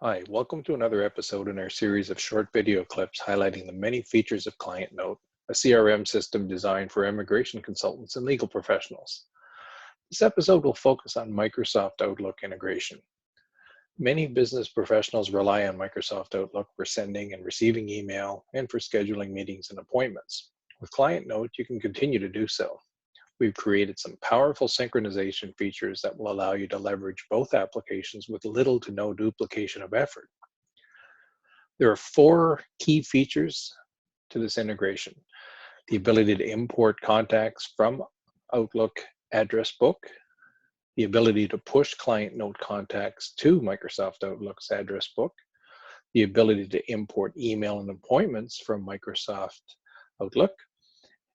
Hi, welcome to another episode in our series of short video clips highlighting the many features of ClientNote, a CRM system designed for immigration consultants and legal professionals. This episode will focus on Microsoft Outlook integration. Many business professionals rely on Microsoft Outlook for sending and receiving email and for scheduling meetings and appointments. With ClientNote, you can continue to do so. We've created some powerful synchronization features that will allow you to leverage both applications with little to no duplication of effort. There are four key features to this integration: the ability to import contacts from Outlook address book, the ability to push ClientNote contacts to Microsoft Outlook's address book, the ability to import email and appointments from Microsoft Outlook,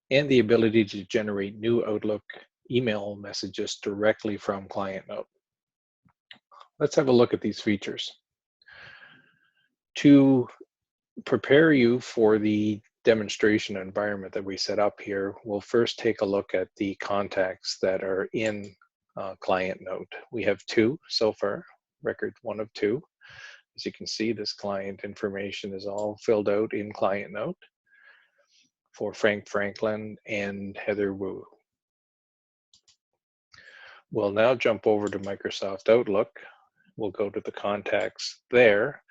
and the ability to generate new Outlook email messages directly from ClientNote. Let's have a look at these features. To prepare you for the demonstration environment that we set up here, we'll first take a look at the contacts that are in ClientNote. We have two so far, record 1 of 2. As you can see, this client information is all filled out in ClientNote for Frank Franklin and Heather Wu. We'll now jump over to Microsoft Outlook. We'll go to the contacts there,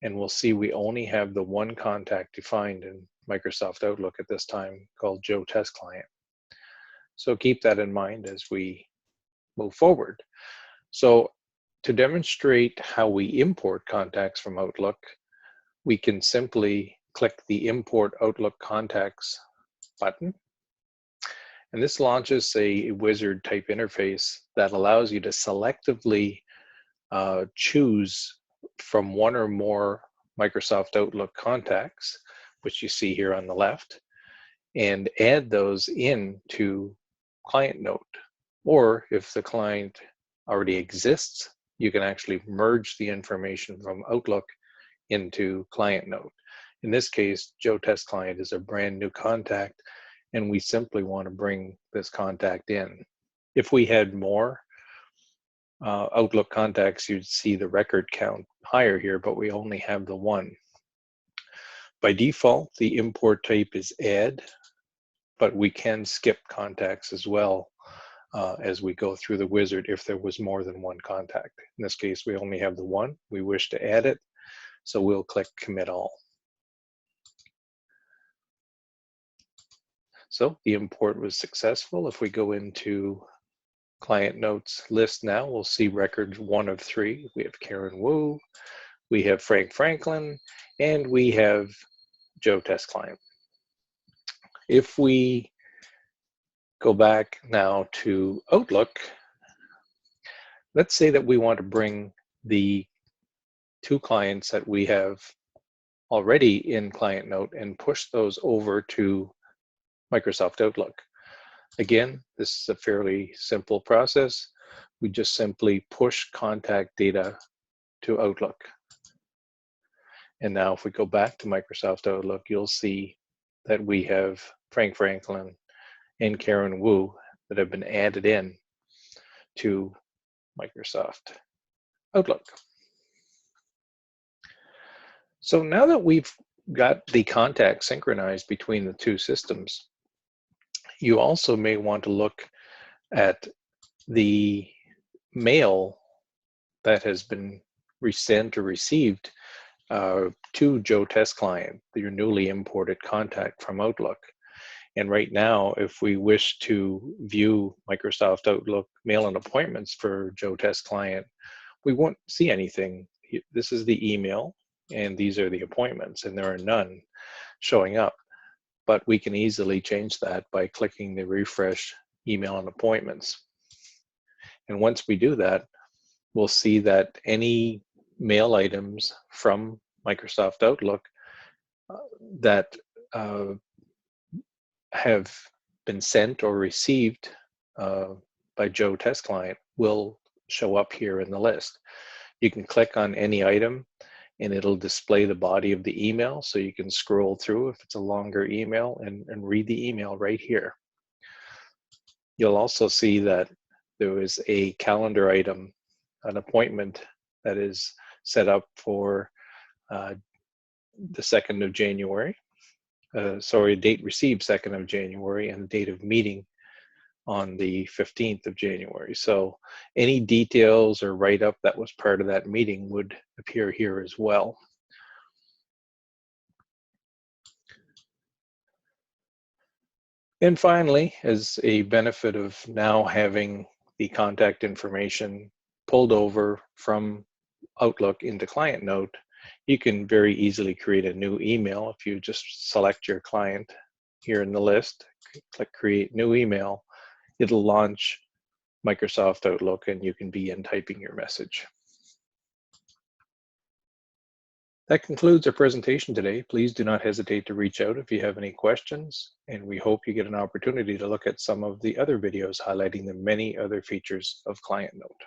and we'll see we only have the one contact defined in Microsoft Outlook at this time, called Joe Test Client. So keep that in mind as we move forward. So to demonstrate how we import contacts from Outlook, we can simply click the Import Outlook Contacts button. And this launches a wizard type interface that allows you to selectively choose from one or more Microsoft Outlook contacts, which you see here on the left, and add those into ClientNote. Or if the client already exists, you can actually merge the information from Outlook into ClientNote. In this case, Joe Test Client is a brand new contact, and we simply want to bring this contact in. If we had more Outlook contacts, you'd see the record count higher here, but we only have the one. By default, the import type is add, but we can skip contacts as well as we go through the wizard if there was more than one contact. In this case, we only have the one. We wish to add it, so we'll click Commit All. So the import was successful. If we go into ClientNote's list now, we'll see record 1 of 3. We have Karen Wu, we have Frank Franklin, and we have Joe Test Client. If we go back now to Outlook, let's say that we want to bring the 2 clients that we have already in ClientNote and push those over to Microsoft Outlook. Again, this is a fairly simple process. We just simply push contact data to Outlook. And now if we go back to Microsoft Outlook, you'll see that we have Frank Franklin and Karen Wu that have been added in to Microsoft Outlook. So now that we've got the contact synchronized between the 2 systems, you also may want to look at the mail that has been sent or received to Joe Test Client, your newly imported contact from Outlook. And right now, if we wish to view Microsoft Outlook mail and appointments for Joe Test Client, we won't see anything. This is the email, and these are the appointments, and there are none showing up. But we can easily change that by clicking the refresh email and appointments. And once we do that, we'll see that any mail items from Microsoft Outlook that have been sent or received by Joe Test Client will show up here in the list. You can click on any item and it'll display the body of the email, so you can scroll through if it's a longer email and read the email right here. You'll also see that there is a calendar item, an appointment that is set up for the 2nd of January. Sorry, date received 2nd of January and date of meeting on the 15th of January. So any details or write-up that was part of that meeting would appear here as well. And finally, as a benefit of now having the contact information pulled over from Outlook into ClientNote, you can very easily create a new email. If you just select your client here in the list, click Create New Email, it'll launch Microsoft Outlook and you can begin typing your message. That concludes our presentation today. Please do not hesitate to reach out if you have any questions, and we hope you get an opportunity to look at some of the other videos highlighting the many other features of ClientNote.